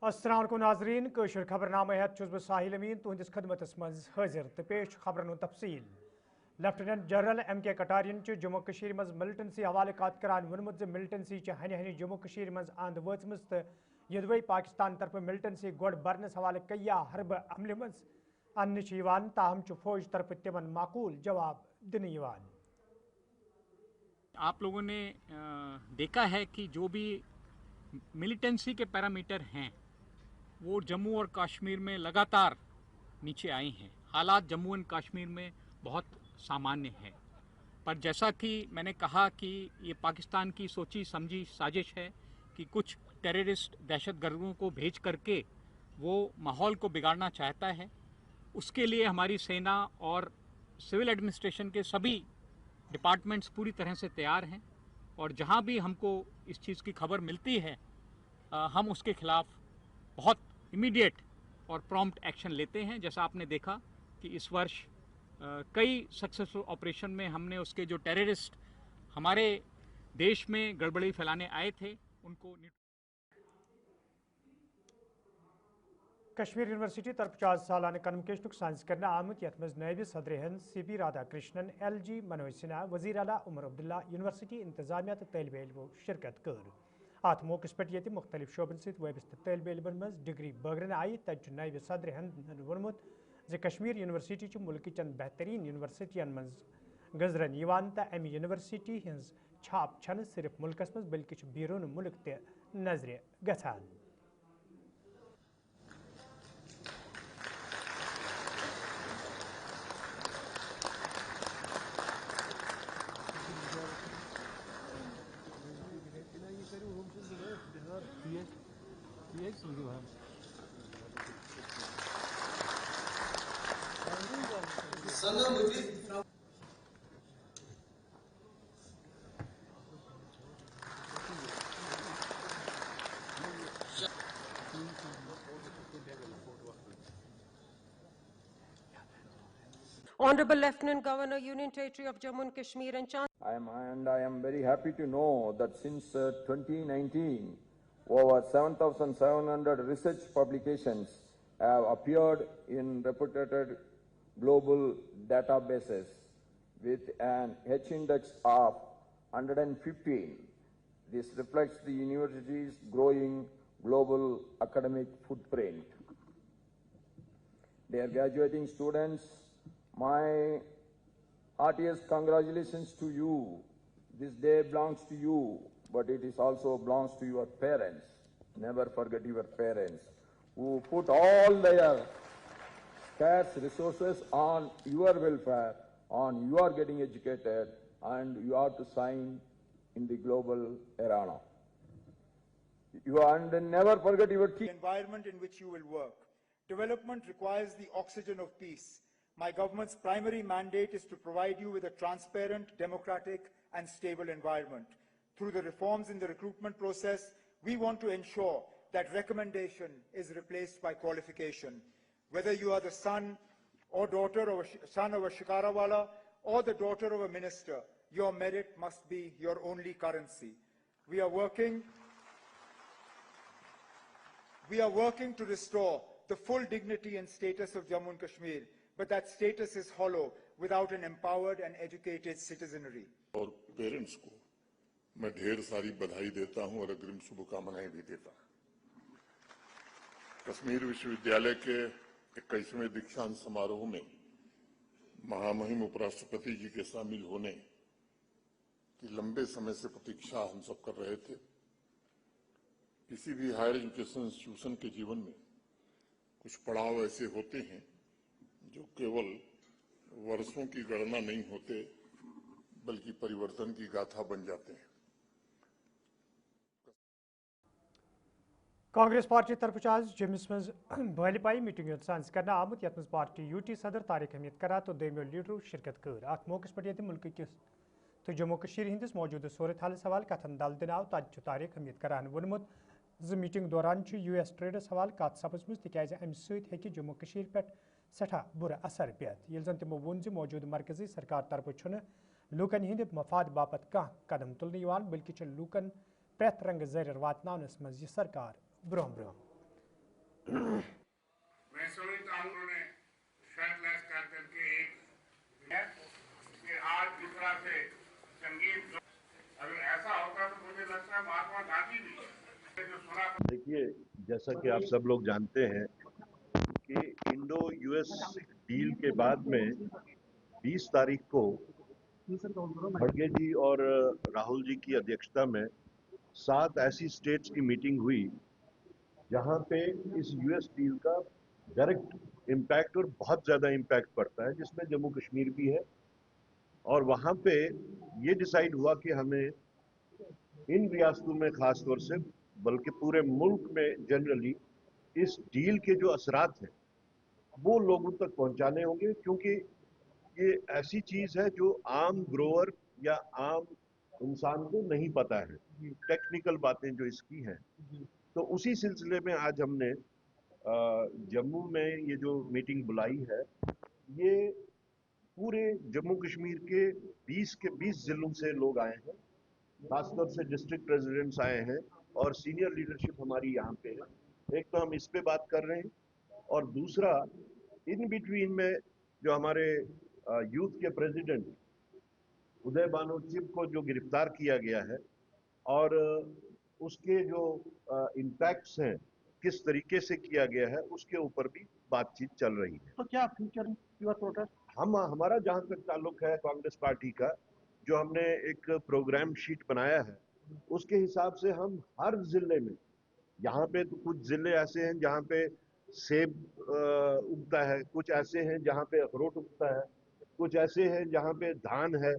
अस्सलाम वालेकुम नाज़रीन कशर खबरनामे हेत छुस बह साहिल अमीन तुहंदिस खदमतस मज हाजिर तो पेश खबरन तफसील। Lieutenant general M.K. Katiyar Jammu Kashmir मज मिलिटेंसी हवाले कत करान वोनमुत ज मिलिटेंसी हनि हनि जम्मू कशीर मज अंद वचमज तो यदवै पाकिस्तान तरफ मिलिटेंसी गोड़ बरनस हवाले कया हरब अमल मज अन्न ताहम फौज तरफ तिमन माकूल जवाब दिन। आप लोगों ने देखा है कि जो भी मिलिटेंसी के पैरामीटर हैं वो जम्मू और कश्मीर में लगातार नीचे आए हैं। हालात जम्मू एंड कश्मीर में बहुत सामान्य है, पर जैसा कि मैंने कहा कि ये पाकिस्तान की सोची समझी साजिश है कि कुछ टेररिस्ट दहशतगर्दों को भेज करके वो माहौल को बिगाड़ना चाहता है। उसके लिए हमारी सेना और सिविल एडमिनिस्ट्रेशन के सभी डिपार्टमेंट्स पूरी तरह से तैयार हैं और जहां भी हमको इस चीज़ की खबर मिलती है हम उसके खिलाफ बहुत इमीडिएट और प्रॉम्प्ट एक्शन लेते हैं। जैसा आपने देखा कि इस वर्ष कई सक्सेसफुल ऑपरेशन में हमने उसके जो टेररिस्ट हमारे देश में गड़बड़ी फैलाने आए थे उनको कश्मीर यूनिवर्सिटी तरफ 4 सालाना कन्वोकेशन साइंस करना आमत यथ मज नायब सदर हिंद CP राधाकृष्णन LG मनोज सिन्हा वजीर आला उमर अब्दुल्ला यूनिवर्सिटी इंतजामिया तो तलब इलमो शिरकत कर। अत मौके पे ये मुख्तलिफ शोबन सत वाबस्त तलब इलमन मज डिग्री बगरन आई तत नायब सदर हिंद वोनमुत ज कश्मीर यूनिवर्सिटी मुल्क चंद बेहतरीन यूनिवर्सिटियन मज गजरन तो अमि यूनिवर्सिटी हज छाप छन सिर्फ मुल्कस मज बल्कि बैरून मुल्क त नजर गछान। Honorable Lieutenant Governor, Union Territory of Jammu and Kashmir and I am very happy to know that since 2019, over 7,700 research publications have appeared in reputed global databases with an H-index of 115. This reflects the university's growing global academic footprint. Dear graduating students, my heartiest congratulations to you. This day belongs to you, but it is also belongs to your parents. Never forget your parents who put all their scarce resources on your welfare, on your getting educated, and you are to shine in the global arena. And never forget your team. The environment in which you will work. Development requires the oxygen of peace. My government's primary mandate is to provide you with a transparent, democratic, and stable environment. Through the reforms in the recruitment process, we want to ensure that recommendation is replaced by qualification. Whether you are the son or daughter of son of a shikarawala or the daughter of a minister, your merit must be your only currency. We are working to restore the full dignity and status of Jammu and Kashmir, but that status is hollow without an empowered and educated citizenry. और parents को मैं ढेर सारी बधाई देता हूं और अग्रिम शुभकामनाएं भी देता हूं। कश्मीर विश्वविद्यालय के 21वें दीक्षांत समारोह में महामहिम उपराष्ट्रपति जी के शामिल होने की लंबे समय से प्रतीक्षा हम सब कर रहे थे। किसी भी हायर एजुकेशन इंस्टीट्यूशन के जीवन में कुछ पड़ाव ऐसे होते हैं जो केवल वर्षों की गणना नहीं होते बल्कि परिवर्तन की गाथा बन जाते हैं। कांग्रेस पार्टी तरफ आज जम्मू मज बहलपाई मीटिंग साइंस करना आमुत यथ मज पार्टी यूटी सदर तारिक हमीद करा तो दोमो लीडरों शिरकत कर। अत मौके पे मुल्क किस तो जम्मू कशीर हंदिस मौजूदा सूरत हाल हवाल कथन दल दिन आव तत तारिक हमीद करान वोनमुत ज मीटिंग दौरान US ट्रेडस हवाल कत सपजम तिकाज अमि सत्य जम्मू कशीर पे सठा बुर असर पेत ये जन तमो वोन मौजूद मरकजी सरकार तरफ लूकन हंद मफाद बापत कह कदम तुलने बल्कि लूकन प्रेथ रंग जरियर वातनावनस मज यह सरकार ब्रोह ब्रोह। मैं समझता हूँ उन्होंने फैसला कर करके एक है कि आज जिस तरह से संगीत, अगर ऐसा होता तो मुझे लगता है महात्मा गांधी भी जो सुना। देखिए, जैसा कि आप सब लोग जानते हैं कि इंडो यूएस डील के बाद में 20 तारीख को खड़गे जी और राहुल जी की अध्यक्षता में 7 ऐसी स्टेट्स की मीटिंग हुई जहां पे इस यूएस डील का डायरेक्ट इम्पैक्ट और बहुत ज़्यादा इम्पैक्ट पड़ता है, जिसमें जम्मू कश्मीर भी है। और वहां पे ये डिसाइड हुआ कि हमें इन रियासतों में खास तौर से, बल्कि पूरे मुल्क में जनरली, इस डील के जो असरात हैं वो लोगों तक पहुंचाने होंगे, क्योंकि ये ऐसी चीज है जो आम ग्रोअर या आम इंसान को नहीं पता है, टेक्निकल बातें जो इसकी हैं। तो उसी सिलसिले में आज हमने जम्मू में ये जो मीटिंग बुलाई है, ये पूरे जम्मू कश्मीर के 20 जिलों से लोग आए हैं, खासतौर से डिस्ट्रिक्ट प्रेसिडेंट्स आए हैं और सीनियर लीडरशिप हमारी यहाँ पे है। एक तो हम इस पे बात कर रहे हैं, और दूसरा इन बिटवीन में जो हमारे यूथ के प्रेसिडेंट उदय भानु चिब को जो गिरफ्तार किया गया है और उसके जो इम्पैक्ट्स हैं, किस तरीके से किया गया है, उसके ऊपर भी बातचीत चल रही है। तो क्या फ्यूचर युवा प्रोटेस्ट? हमारा जहां तक ताल्लुक है कांग्रेस पार्टी का, जो हमने एक प्रोग्राम शीट बनाया है, उसके हिसाब से हम हर जिले में, यहाँ पे तो कुछ जिले ऐसे हैं जहाँ पे सेब उगता है, कुछ ऐसे हैं जहाँ पे अखरोट उगता है, कुछ ऐसे हैं जहाँ पे धान है,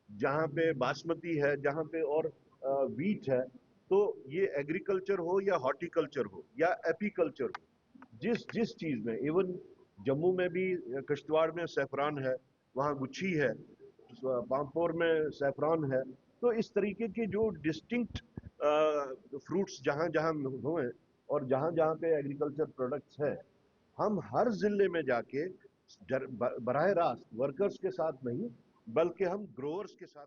जहाँ पे बासमती है, जहाँ पे और वीट है। तो ये एग्रीकल्चर हो या हॉर्टिकल्चर हो या एपीकल्चर हो, जिस चीज में, इवन जम्मू में भी किश्तवाड़ में सैफरान है, वहाँ गुच्छी है, पामपोर में सैफरान है। तो इस तरीके के जो डिस्टिंक्ट फ्रूट्स जहाँ जहाँ हुए और जहाँ जहाँ पे एग्रीकल्चर प्रोडक्ट्स है, हम हर जिले में जाके बराह रास्त वर्कर्स के साथ नहीं, बल्कि हम ग्रोअर्स के साथ।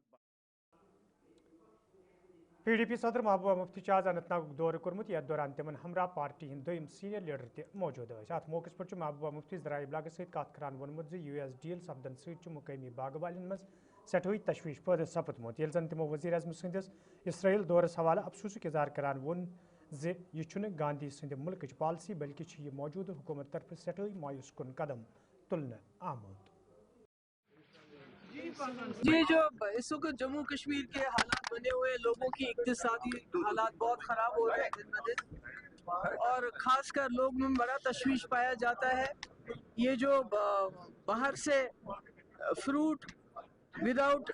PDP सदर महबूबा मुफ्ती आज अनंतनाग दौर कर्मुत, यथ दौरान तिमन हमरा पार्टी हिंद दोयम सीनियर लीडर तह मौजूद थे। अत मौके पर महबूबा मुफ्ती जराए इब्लाग सत कत करान वोनमुत यूएस डील सपदन सत मुकामी बाग वालन मज सठोई तशवीश पैदा सपदमुत, येल जन तिमो वजीर आज़म सदिस इसराइल दौरस हवाला अफसोसुक इजहार करान वोन जे यह गांधी सद मुल्क पॉलिसी, बल्कि यह मौजूद हुकूमत तरफ सठोई मायूस कुन कदम तुलने आमुद। ये जो इस वक्त जम्मू कश्मीर के हालात बने हुए हैं, लोगों की इक्तिसादी हालात बहुत ख़राब हो रहे हैं दिन ब दिन, और ख़ासकर लोग में बड़ा तशवीश पाया जाता है। ये जो बाहर से फ्रूट विदाउट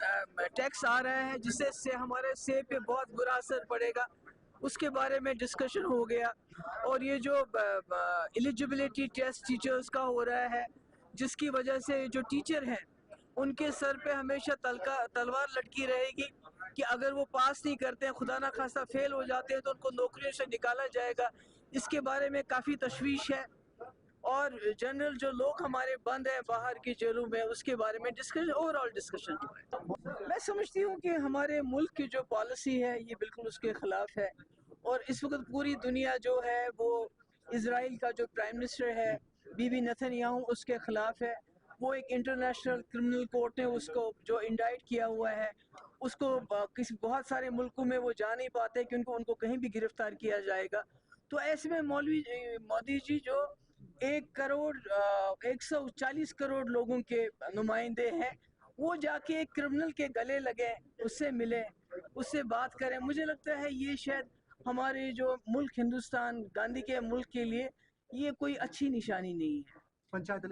टैक्स आ रहा है, जिससे हमारे सेब पे बहुत बुरा असर पड़ेगा, उसके बारे में डिस्कशन हो गया। और ये जो एलिजिबिलिटी टेस्ट टीचर्स का हो रहा है, जिसकी वजह से जो टीचर हैं उनके सर पे हमेशा तलवार लटकी रहेगी कि अगर वो पास नहीं करते हैं, खुदा ना खास्ता फेल हो जाते हैं, तो उनको नौकरियों से निकाला जाएगा। इसके बारे में काफ़ी तशवीश है। और जनरल जो लोग हमारे बंद हैं बाहर की जेलों में, उसके बारे में डिस्कशन, ओवरऑल डिस्कशन हुआ है। मैं समझती हूँ कि हमारे मुल्क की जो पॉलिसी है ये बिल्कुल उसके खिलाफ है। और इस वक्त पूरी दुनिया जो है वो इजराइल का जो प्राइम मिनिस्टर है बीबी नेतन्याहू, उसके खिलाफ है। वो एक इंटरनेशनल क्रिमिनल कोर्ट ने उसको जो इंडाइट किया हुआ है, उसको किसी बहुत सारे मुल्कों में वो जा नहीं पाते क्योंकि उनको कहीं भी गिरफ्तार किया जाएगा। तो ऐसे में मोदी जी जो 140 करोड़ लोगों के नुमाइंदे हैं, वो जाके एक क्रिमिनल के गले लगे, उससे मिले, उससे बात करें। मुझे लगता है ये शायद हमारे जो मुल्क हिंदुस्तान, गांधी के मुल्क के लिए ये कोई अच्छी निशानी नहीं है। पंचायत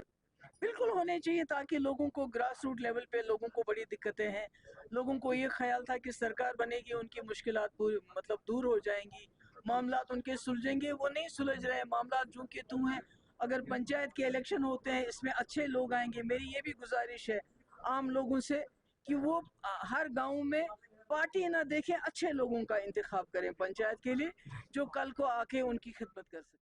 बिल्कुल होने चाहिए ताकि लोगों को ग्रास रूट लेवल पे लोगों को बड़ी दिक्कतें हैं। लोगों को ये ख्याल था कि सरकार बनेगी, उनकी मुश्किलात पूरी मतलब दूर हो जाएंगी, मामलात उनके सुलझेंगे, वो नहीं सुलझ रहे, मामलात जो कि तू हैं। अगर पंचायत के इलेक्शन होते हैं, इसमें अच्छे लोग आएंगे। मेरी ये भी गुजारिश है आम लोगों से कि वो हर गाँव में पार्टी ना देखें, अच्छे लोगों का इंतखाब करें पंचायत के लिए, जो कल को आके उनकी खिदमत कर सकें।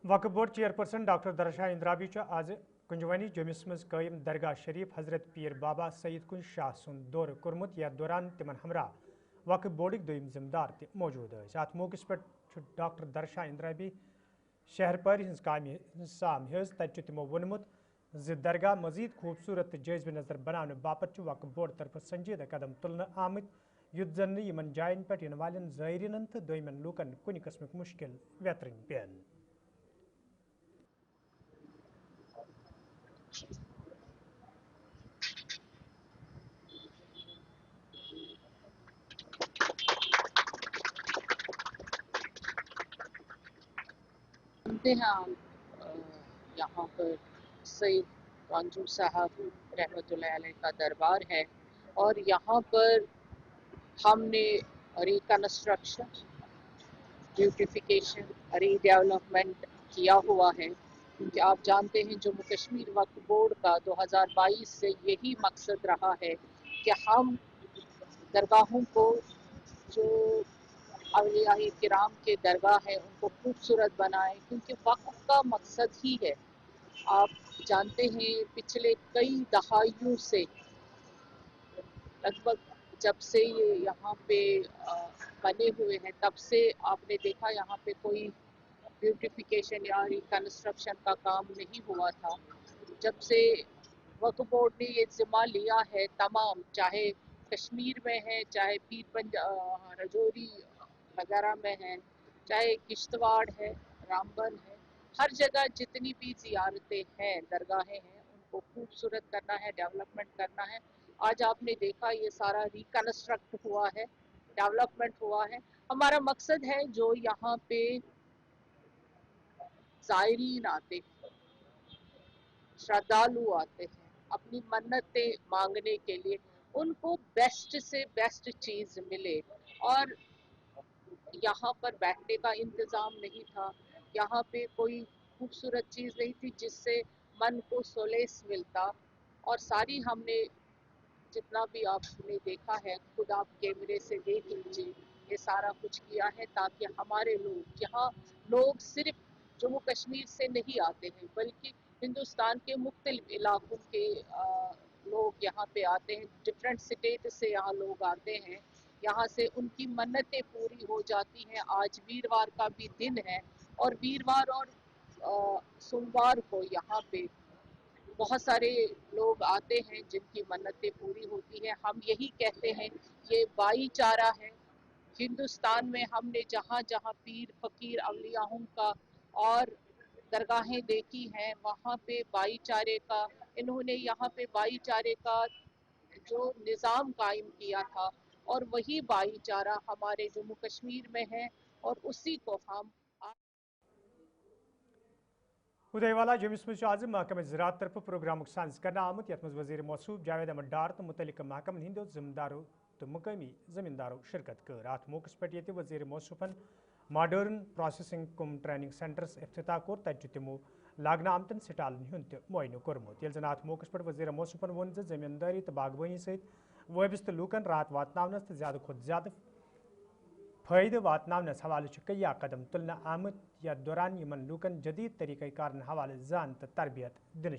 वक्फ बोर्ड चेयरपर्सन डॉक्टर दरशाह इंद्राबी आज कुंजवानी जमिस मज कायम दरगाह शरीफ हजरत पीर बाबा सईद कुन शाह सुन दौर कर्मुत, यथ दौरान तिमन हमरा वक्फ बोर्ड दोयम जिम्मेदार मौजूद अत मौके पे डॉक्टर दर्शा इंद्राबी शहरपर हज काम साम हज तत तमो वोनमुत दरगाह मजीद खूबसूरत जायज़ नज़र बनाने बापत वक्फ बोर्ड तरफ संजीदा कदम तुलने आमत युद्ध जन इन जायन पे इन वाल ज़ायरीन तो दोयमन लूकन कुन किस्म मुश्किल वेतरन पेन जानते हैं आप यहाँ पर सैयद कांजू साहब रहमतुल्लाह अलैह का दरबार है और यहाँ पर हमने रिकंस्ट्रक्शन, ब्यूटिफिकेशन, रीडेवलपमेंट किया हुआ है क्योंकि आप जानते हैं जम्मू कश्मीर वक्फ बोर्ड का 2022 से यही मकसद रहा है कि हम दरगाहों को जो अवलिया किराम के दरगाह हैं उनको खूबसूरत बनाएं क्योंकि वक्फ का मकसद ही है। आप जानते हैं पिछले कई दहाइयों से लगभग जब से ये यहाँ पे बने हुए हैं तब से आपने देखा यहाँ पे कोई ब्यूटिफिकेशन या रिकंस्ट्रक्शन का काम नहीं हुआ था। जब से वक्फ बोर्ड ने ये जिम्मा लिया है तमाम, चाहे कश्मीर में है, चाहे राजौरी वगैरह में है, चाहे किश्तवाड़ है, रामबन है, हर जगह जितनी भी ज़ियारतें हैं, दरगाहें हैं, उनको खूबसूरत करना है, डेवलपमेंट करना है। आज आपने देखा ये सारा रिकंस्ट्रक्ट हुआ है, डेवलपमेंट हुआ है। हमारा मकसद है जो यहाँ पे ज़ायरीन आते हैं, श्रद्धालु आते हैं अपनी मन्नतें मांगने के लिए, उनको बेस्ट से बेस्ट चीज़ मिले। और यहाँ पर बैठने का इंतज़ाम नहीं था, यहाँ पे कोई खूबसूरत चीज़ नहीं थी जिससे मन को सोलेस मिलता। और सारी हमने जितना भी आपने देखा है, खुद आप कैमरे से देख लीजिए, ये सारा कुछ किया है ताकि हमारे लोग, यहाँ लोग सिर्फ जम्मू कश्मीर से नहीं आते हैं बल्कि हिंदुस्तान के मुख्तलिफ इलाकों के लोग यहाँ पे आते हैं, डिफरेंट स्टेट से यहाँ लोग आते हैं, यहाँ से उनकी मन्नतें पूरी हो जाती हैं। आज वीरवार का भी दिन है और वीरवार और सोमवार को यहाँ पे बहुत सारे लोग आते हैं जिनकी मन्नतें पूरी होती हैं। हम यही कहते हैं ये भाईचारा है। हिंदुस्तान में हमने जहाँ जहाँ पीर फकीर अवलियाओं का और दरगाहें देखी हैं वहाँ पे भाईचारे का, इन्होंने यहाँ पे भाईचारे का जो निज़ाम कायम किया था और वही भाईचारा हमारे जम्मू कश्मीर में है और उसी को हम उदयवाला जमिस मज आज महकम ज़राअत तरफ प्रोग्राम सान्स करना आमुत यथ मज वज़ीर मौसूफ जावेद अहमद डार तो मुतलिक महकम हिंदो जिम्मेदारों तो मुकामी ज़मींदारों शिरकत कर अत मौके पे वज़ीर मौसूफन मॉडर्न प्रोसेसिंग कुम ट्रेनिंग सेंटर्स इफ्तिताह कोर तत तमो लागना आमतन स्टालन हुंद मुआयनो कोरमुत यल जन अत मौके पे वज़ीर मौसूफन वोन ज़मींदारी तो बागवानी सहित वाबस्त लूकन राहत वातनावनस तो ज़्यादा खुद ज़्यादा फ़ायदे वातनावनस हवाले कई कदम तुलना आमत या दौरान यमन लूकन जदीद तरीक़ा कार हवाले जान तो तरबियत दिन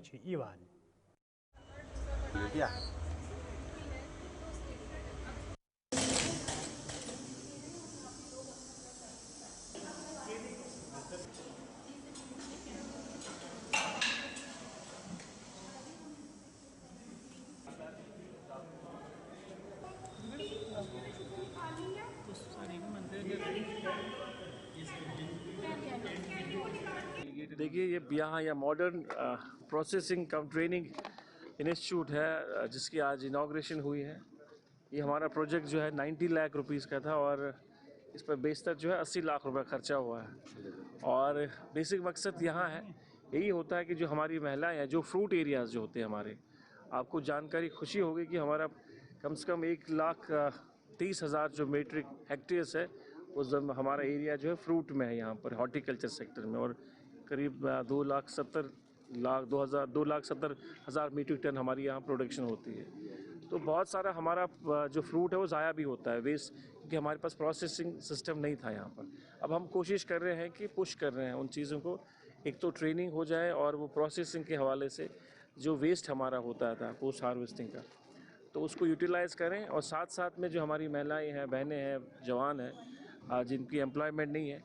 देखिए ये यहाँ या मॉडर्न प्रोसेसिंग कम ट्रेनिंग इंस्टीट्यूट है जिसकी आज इनाग्रेशन हुई है। ये हमारा प्रोजेक्ट जो है 90 लाख रुपीस का था और इस पर बेशतर जो है 80 लाख रुपए खर्चा हुआ है। और बेसिक मकसद यहाँ है यही होता है कि जो हमारी महिलाएं हैं, जो फ्रूट एरियाज़ जो होते हैं हमारे, आपको जानकारी खुशी होगी कि हमारा कम से कम 1,30,000 जो मीट्रिक हेक्टेयर्स है उस हमारा एरिया जो है फ्रूट में है, यहाँ पर हॉर्टिकल्चर सेक्टर में, और करीब 2,70,000 मीट्रिक टन हमारी यहाँ प्रोडक्शन होती है। तो बहुत सारा हमारा जो फ्रूट है वो ज़ाया भी होता है, वेस्ट, क्योंकि हमारे पास प्रोसेसिंग सिस्टम नहीं था यहाँ पर। अब हम कोशिश कर रहे हैं कि पुश कर रहे हैं उन चीज़ों को, एक तो ट्रेनिंग हो जाए और वो प्रोसेसिंग के हवाले से जो वेस्ट हमारा होता था पोस्ट हार्वेस्टिंग का, تو اس کو یوٹیلائز کریں اور ساتھ ساتھ میں جو ہماری مہلائیں ہیں، بہنیں ہیں، جوان ہیں جن کی امپلائمنٹ نہیں ہے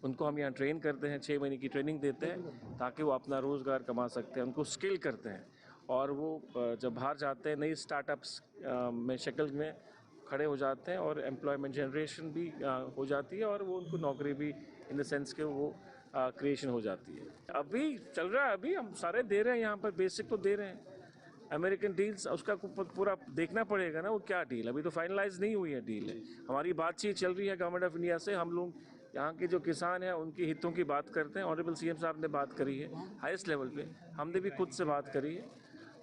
ان کو ہم یہاں ٹرین کرتے ہیں، 6 مہینے کی ٹریننگ دیتے ہیں تاکہ وہ اپنا روزگار کما سکتے ہیں، ان کو اسکل کرتے ہیں اور وہ جب باہر جاتے ہیں نئی اسٹارٹ اپس میں شکل میں کھڑے ہو جاتے ہیں اور امپلائمنٹ جنریشن بھی ہو جاتی ہے اور وہ ان کو نوکری بھی ان دا سینس کہ وہ کریشن ہو جاتی ہے. ابھی چل رہا ہے، ابھی ہم سارے دے رہے ہیں یہاں پر، بیسک تو دے رہے ہیں. امریکن ڈیلز اس کا پورا دیکھنا پڑے گا نا وہ کیا ڈیل، ابھی تو فائنلائز نہیں ہوئی ہے ڈیل ہے. ہماری بات چیت چل رہی ہے گورنمنٹ آف انڈیا سے، ہم لوگ یہاں کے جو کسان ہیں ان کی ہتوں کی بات کرتے ہیں. آنریبل سی ایم صاحب نے بات کری ہے ہائیسٹ لیول پہ، ہم نے بھی خود سے بات کری ہے.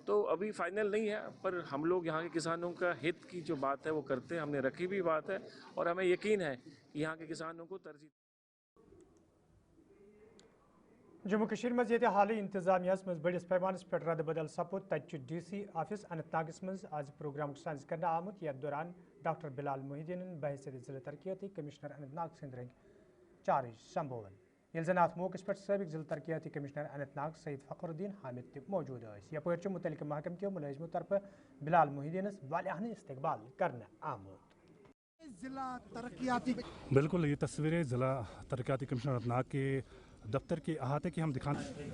تو ابھی فائنل نہیں ہے پر ہم لوگ یہاں کے کسانوں کا ہت کی جو بات ہے وہ کرتے ہیں، ہم نے رکھی بھی بات ہے اور ہمیں یقین ہے کہ یہاں کے کسانوں کو ترجیح. جموں کشمیر مز یہ حالی انتظامیہ مز بڑس پیمانس پہ رد بدل سپود تچ ڈی سی آفس اننت ناگس مز آج پروگرام سائنس کرنے آمت یتھ دوران ڈاکٹر بلال محدین بحثیت ضلع ترقیاتی کمشنر اننت ناگ سند رنگ چارج سنبھول. یل زن ات موقع پہ سابق ضلع ترقیاتی کمشنر اننت ناگ سید فخر الدین حامد تہ موجود یس. یپر متعلقہ محکمہ کیو ملازموں طرف بلال محدینس والیاہن استقبال کرنے آمت. ضلع ترقیاتی بالکل یہ تصویریں ضلع ترقیاتی کمشنر اننت ناگ کے دفتر کے احاطے کی ہم دکھاتے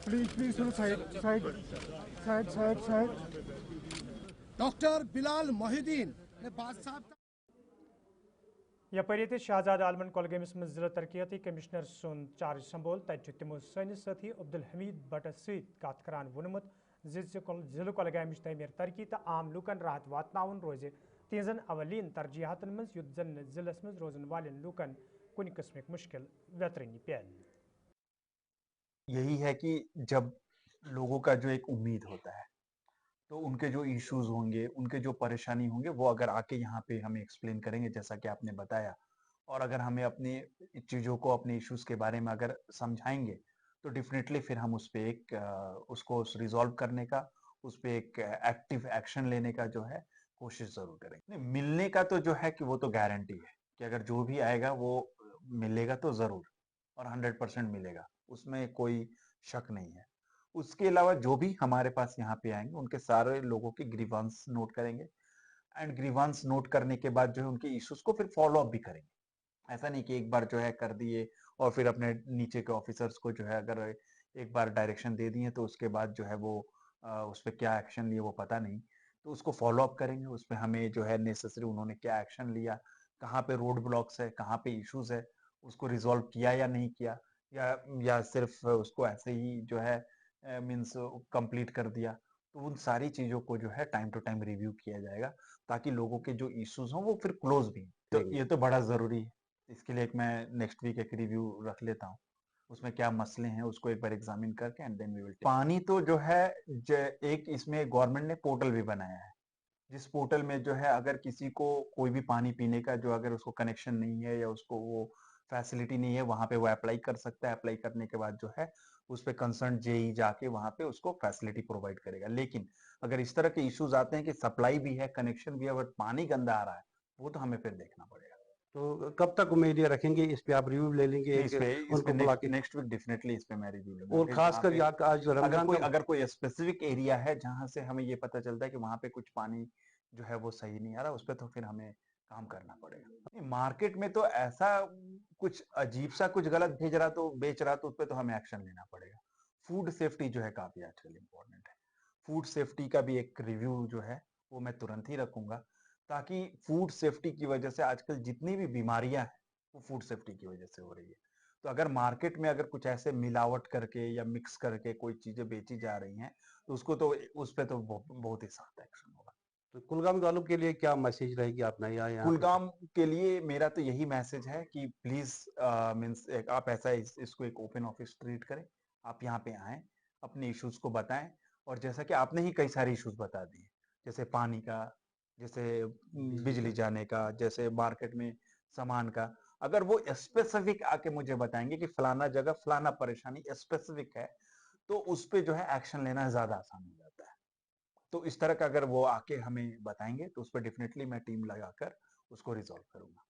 پلیز سائڈ. ڈاکٹر بلال محدین نے بات صاحب یپر شہزاد عالمن کولگامس مز ضلع ترقیاتی کمشنر سن چارج سنبھول تت تمو سنس ساتھی عبدالحمید بٹس ست کت کران وونمت ضلع کولگامچ تعمیر ترقی تو عام لوکن راحت واتناون روز تہذن اولین ترجیحاتن مز یت زن ضلع مز روزن والن لوکن کن قسمک مشکل ویترنی پین. یہی ہے کہ جب لوگوں کا جو ایک امید ہوتا ہے تو ان کے جو ایشوز ہوں گے، ان کے جو پریشانی ہوں گے، وہ اگر آ کے یہاں پہ ہمیں ایکسپلین کریں گے جیسا کہ آپ نے بتایا، اور اگر ہمیں اپنی چیزوں کو، اپنے ایشوز کے بارے میں اگر سمجھائیں گے تو ڈیفینیٹلی پھر ہم اس پہ ایک اس کو ریزالو کرنے کا، اس پہ ایک ایکٹیو ایکشن لینے کا جو ہے کوشش ضرور کریں گے. ملنے کا تو جو ہے کہ وہ تو گارنٹی ہے کہ اگر جو بھی آئے گا وہ ملے گا تو ضرور، اور 100% ملے گا، اس میں کوئی شک نہیں ہے. اس کے علاوہ جو بھی ہمارے پاس یہاں پہ آئیں گے ان کے سارے لوگوں کے گریوانس نوٹ کریں گے، اینڈ گریوانس نوٹ کرنے کے بعد جو ہے ان کے ایشوز کو پھر فالو اپ بھی کریں گے. ایسا نہیں کہ ایک بار جو ہے کر دیے اور پھر اپنے نیچے کے آفیسرز کو جو ہے اگر ایک بار ڈائریکشن دے دیے تو اس کے بعد جو ہے وہ اس پہ کیا ایکشن لیے وہ پتہ نہیں. تو اس کو فالو اپ کریں گے، اس پہ ہمیں جو ہے نیسسری انہوں نے کیا ایکشن لیا، کہاں پہ روڈ بلاکس ہے، کہاں پہ ایشوز ہے، اس کو ریزالو کیا یا نہیں کیا، یا صرف اس کو ایسے ہی جو ہے مینس کمپلیٹ کر دیا. تو ان ساری چیزوں کو جو ہے ٹائم ٹو ٹائم ریویو کیا جائے گا تاکہ لوگوں کے جو ایشوز ہوں وہ پھر کلوز بھی ہیں. تو یہ تو بڑا ضروری ہے. اس کے لیے میں نیکسٹ ویک ایک ریویو رکھ لیتا ہوں، اس میں کیا مسئلے ہیں اس کو ایک بار ایگزامن کر کے اینڈ دین وی ول. پانی تو جو ہے ایک اس میں گورنمنٹ نے پورٹل بھی بنایا ہے، جس پورٹل میں جو ہے اگر کسی کو کوئی بھی پانی پینے کا جو اگر اس کو کنیکشن نہیں ہے یا اس کو وہ فیسلٹی نہیں ہے، وہاں پہ وہ اپلائی کر سکتا ہے. اپلائی کرنے کے بعد جو ہے اس پہ کنسرن جے جا کے وہاں پہ اس کو فیسلٹی پرووائڈ کرے گا. لیکن اگر اس طرح کے ایشوز آتے ہیں کہ سپلائی بھی ہے، کنیکشن بھی ہے، بٹ پانی گندا آ رہا ہے، وہ تو ہمیں پھر دیکھنا پڑے گا. تو کب تک امید یہ رکھیں گے اس پہ آپ ریویو لے لیں گے؟ نیکسٹ ویک ڈیفینیٹلی اس پہ میں ریویو لوں گا. اور خاص کر آج رمضان اگر کوئی اسپیسیفک ایریا ہے جہاں سے ہمیں یہ پتہ چلتا ہے کہ وہاں پہ کچھ پانی جو ہے وہ صحیح نہیں آ رہا، اس پہ تو پھر ہمیں کام کرنا پڑے گا. مارکیٹ میں تو ایسا کچھ عجیب سا کچھ غلط بیچ رہا تو اس پہ تو ہمیں ایکشن لینا پڑے گا. فوڈ سیفٹی جو ہے کافی آج کل امپورٹنٹ ہے. فوڈ سیفٹی کا بھی ایک ریویو جو ہے وہ میں ترنت ہی رکھوں گا، تاکہ فوڈ سیفٹی کی وجہ سے آج کل جتنی بھی بیماریاں ہیں وہ فوڈ سیفٹی کی وجہ سے ہو رہی ہے. تو اگر مارکیٹ میں اگر کچھ ایسے ملاوٹ کر کے یا مکس کر کے کوئی چیزیں بیچی جا رہی ہیں تو اس پہ تو بہت ہی سخت ایکشن ہوگا. تو کلگام والوں کے لیے کیا میسج رہے گی آپ نے یہاں؟ کلگام کے لیے میرا تو یہی میسج ہے کہ پلیز مینس آپ ایسا اس کو ایک اوپن آفس ٹریٹ کریں. آپ یہاں پہ آئیں، اپنے ایشوز کو بتائیں، اور جیسا کہ آپ نے ہی کئی سارے ایشوز بتا دیے، جیسے پانی کا، جیسے بجلی جانے کا، جیسے مارکیٹ میں سامان کا. اگر وہ اسپیسیفک آ کے مجھے بتائیں گے کہ فلانا جگہ فلانا پریشانی اسپیسیفک ہے تو اس پہ جو ہے ایکشن لینا زیادہ آسان ہو جاتا ہے. तो इस तरह का अगर वो आके हमें बताएंगे तो उस पर डेफिनेटली मैं टीम लगाकर उसको रिजॉल्व करूंगा।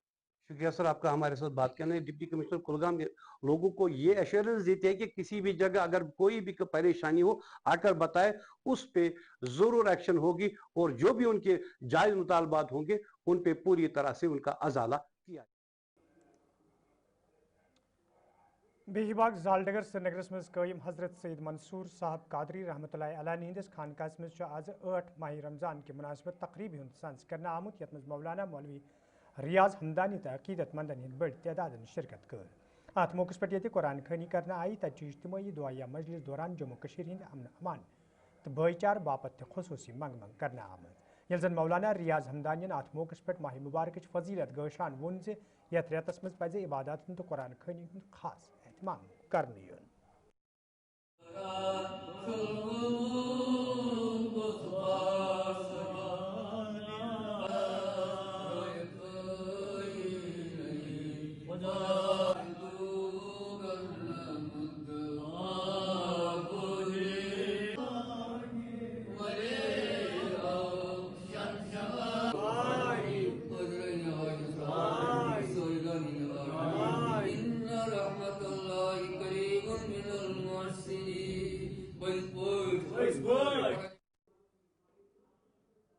शुक्रिया सर आपका हमारे साथ बात करने। डिप्टी कमिश्नर कुलगाम लोगों को ये एश्योरेंस देते हैं कि किसी भी जगह अगर कोई भी परेशानी हो आकर बताए, उस पे जरूर एक्शन होगी और जो भी उनके जायज मुतालबात होंगे उन पे पूरी तरह से उनका अजाला किया। बेहिबाग जालडगर श्रीनगरस मज कायम हजरत सईद मंसूर साहब कादरी रहमतुल्लाह अलैह हिंदिस खानकास मज आज 8 माह रमजान के मुनासिबत तकरीब संस कर आमुत यत मज मौलाना मौलवी रियाज हमदानी तो अकीदतमंदन हिंद बड़ तादाद शिरकत कर। अत मौके पर ये कुरान खनी करना आई तक इज्तिमाई दुआया मजलिस दौरान जम्मू कशीर हिंद अमन अमान तो भाईचार बापत खसूसी मंग मंग करना आमद। यल जन मौलाना रियाज हमदानियन अत मौके पर माह मुबारक फजीलत गशान वोन जे यथ रेतस मज पजे इबादत तो कुरान खनी खास एहतमाम करने युन।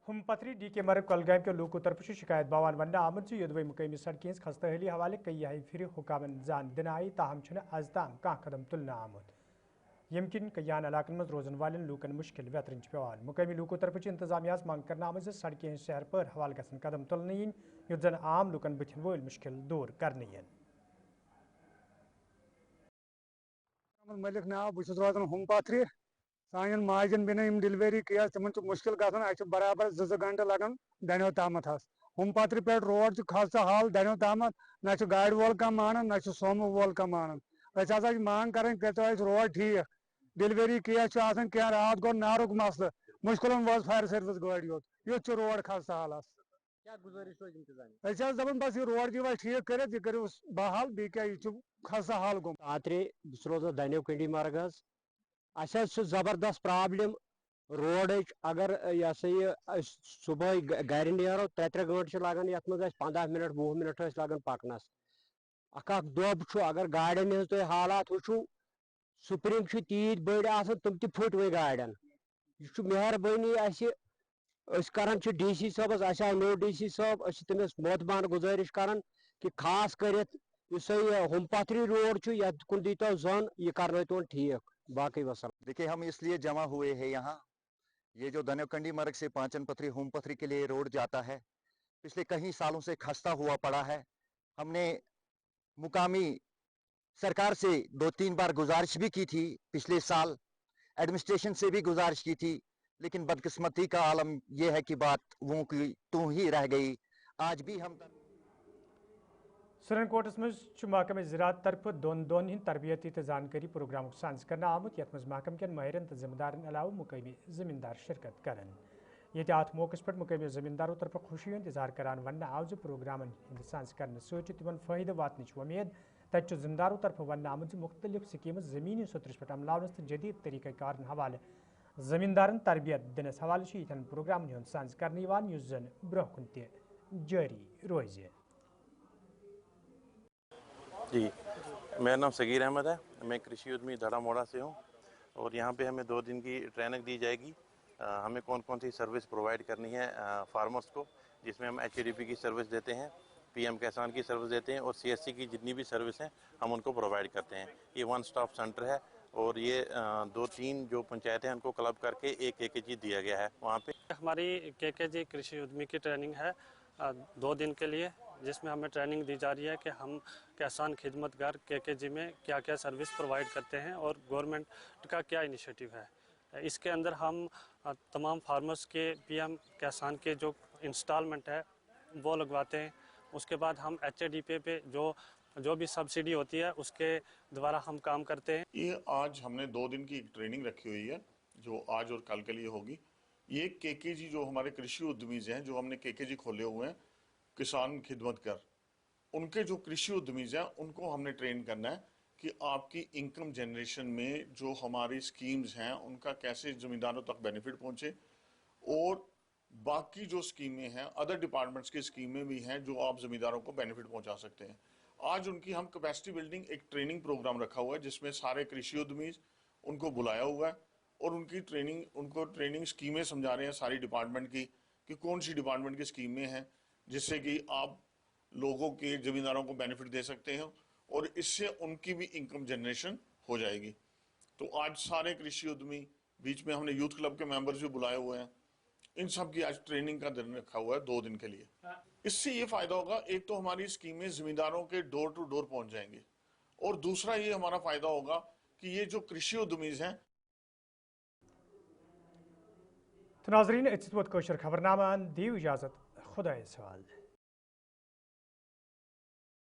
हम पथरी डी के मरब कलगाम के लोगों तरफ से शिकायत बवान वन आमद से युद्ध मुकामी सड़कें खस्ताहली हवाले कई आई फिर हुकामन जान दिन आई ताहम आज ताम कह कदम तुलना आमद यमकिन कयान इलाकन मज रोजन वालन लूकन मुश्किल वेतरन पेवान। मुकामी लोगों तरफ से इंतजामिया मांग कर आमद से सड़कें शहर पर हवाल गसन कदम तुलन इन युद्ध जन आम लूकन बचन वोल मुश्किल दूर करने मलिक नाव बहुत रोजान हम पाथरी सान माजन बिन डिलीवरी किया तिम मुश्किल गो बराबर 2 घंटे लगान दनो तामत हम पाथरी पे रोड खासा हाल दनो तामत ना गाड़ वोल कम मानन ना सोमो वोल कम मानन मांग कर रोड ठीक डिलीवरी किया क्या रात गो नारुक मसल मुश्किल वाज फायर सर्विस गाड़ी योत युत रोड खासा हाल दपान बस ये रोड दिवा ठीक कर बहाल बी क्या खासा हाल गो आतरे रोजान दनो कंडी मार्ग जबरदस्त प्रॉब्लम रोड अगर यह सुबह गर नो 3 घंटे लगान ये मज 15 मिनट 20 मिनट लगान पकनस दोब अगर गाड़न हज तुम हालात वो स्प्रिंग तीत बड़ तुम फुट वे गाड़न यह मेहरबानी कर डी सी साहबस आव नो डी सी साहब तमिस मोतबान गुजारिश कर कि खास कर हम पथरी रोड ये कुन दी तो जन यह कर ठीक बाकी वसल। देखिए हम इसलिए जमा हुए हैं यहाँ, ये जो दनोकंडी मार्ग से पांचन पथरी होम पथरी के लिए रोड जाता है पिछले कई सालों से खस्ता हुआ पड़ा है। हमने मुकामी सरकार से 2-3 बार गुजारिश भी की थी, पिछले साल एडमिनिस्ट्रेशन से भी गुजारिश की थी, लेकिन बदकिस्मती का आलम यह है कि बात वो की तू ही रह गई। आज भी हम सुरनकोटस मज महकम ज़राअत तरफ दोन हिंद तरबियती तो जानकारी प्रोग्राम सांस करना आमुत यथ मज महकम के माहिरन तो जिम्मेदारन अलावा मुकामी ज़मींदार शिरकत करन। ये अत मौके पर मुकामी ज़मींदारों तरफ खुशी हंद इजहार करान वन आव जो प्रोग्राम हिंद सांस कर तिमन फ़ायदे वातन उम्मीद तक ज़मींदारों तरफ वन आमुत मुख्तलिफ स्कीम ज़मीनी सतरस पे अमलावनस तो जदीद तरीक़ा कार हवाले ज़मींदारन तरबियत दिनस हवाले इन प्रोग्राम हंद सांस कर जन ब्रोह कुन जारी रोज़। जी, मेरा नाम सगीर अहमद है, मैं कृषि उद्यमी धड़ा मोड़ा से हूँ और यहाँ पे हमें 2 दिन की ट्रेनिंग दी जाएगी। हमें कौन कौन सी सर्विस प्रोवाइड करनी है फार्मर्स को, जिसमें हम HADP की सर्विस देते हैं, PM किसान की सर्विस देते हैं और CSC की जितनी भी सर्विस हैं हम उनको प्रोवाइड करते हैं। ये 1 स्टॉप सेंटर है और ये 2-3 जो पंचायतें हैं उनको क्लब करके एक KKG दिया गया है। वहाँ पे हमारी KKG कृषि उद्यमी की ट्रेनिंग है 2 दिन के लिए, जिसमें हमें ट्रेनिंग दी जा रही है कि हम किसान खिदमतगार KKG में क्या क्या सर्विस प्रोवाइड करते हैं और गवर्नमेंट का क्या इनिशिएटिव है। इसके अंदर हम तमाम फार्मर्स के PM किसान के जो इंस्टॉलमेंट है वो लगवाते हैं। उसके बाद हम HADP पे जो भी सब्सिडी होती है उसके द्वारा हम काम करते हैं। ये आज हमने 2 दिन की ट्रेनिंग रखी हुई है जो आज और कल के लिए होगी। ये KKG जो हमारे कृषि उद्यमी हैं, जो हमने KKG खोले हुए हैं किसान खिदमत कर, उनके जो कृषि उद्यमी हैं उनको हमने ट्रेन करना है कि आपकी इनकम जनरेशन में जो हमारी स्कीम्स हैं उनका कैसे ज़मींदारों तक बेनिफिट पहुंचे اور باقی جو اسکیمیں ہیں ادر ڈپارٹمنٹس کی اسکیمیں بھی ہیں جو آپ زمینداروں کو بینیفٹ پہنچا سکتے ہیں. آج ان کی ہم کیپیسٹی بلڈنگ ایک ٹریننگ پروگرام رکھا ہوا ہے جس میں سارے کرشی ادمیز ان کو بلایا ہوا ہے اور ان کو ٹریننگ اسکیمیں سمجھا رہے ہیں ساری ڈپارٹمنٹ کی کہ کون سی ڈپارٹمنٹ کی اسکیمیں ہیں جس سے کہ آپ لوگوں کے زمینداروں کو بینیفٹ دے سکتے ہیں اور اس سے ان کی بھی انکم جنریشن ہو جائے گی. تو آج سارے کرشی ادمی بیچ میں ہم نے یوتھ کلب کے ممبرز بھی بلائے ہوئے ہیں, ان سب کی آج ٹریننگ کا دن رکھا ہوا ہے 2 دن کے لیے. اس سے یہ فائدہ ہوگا, ایک تو ہماری اسکیمیں زمینداروں کے ڈور ٹو ڈور پہنچ جائیں گے اور دوسرا یہ ہمارا فائدہ ہوگا کہ یہ جو کرشی ادمیز ہیں. ناظرین, خبر نامہ دیو اجازت, خدا سوال.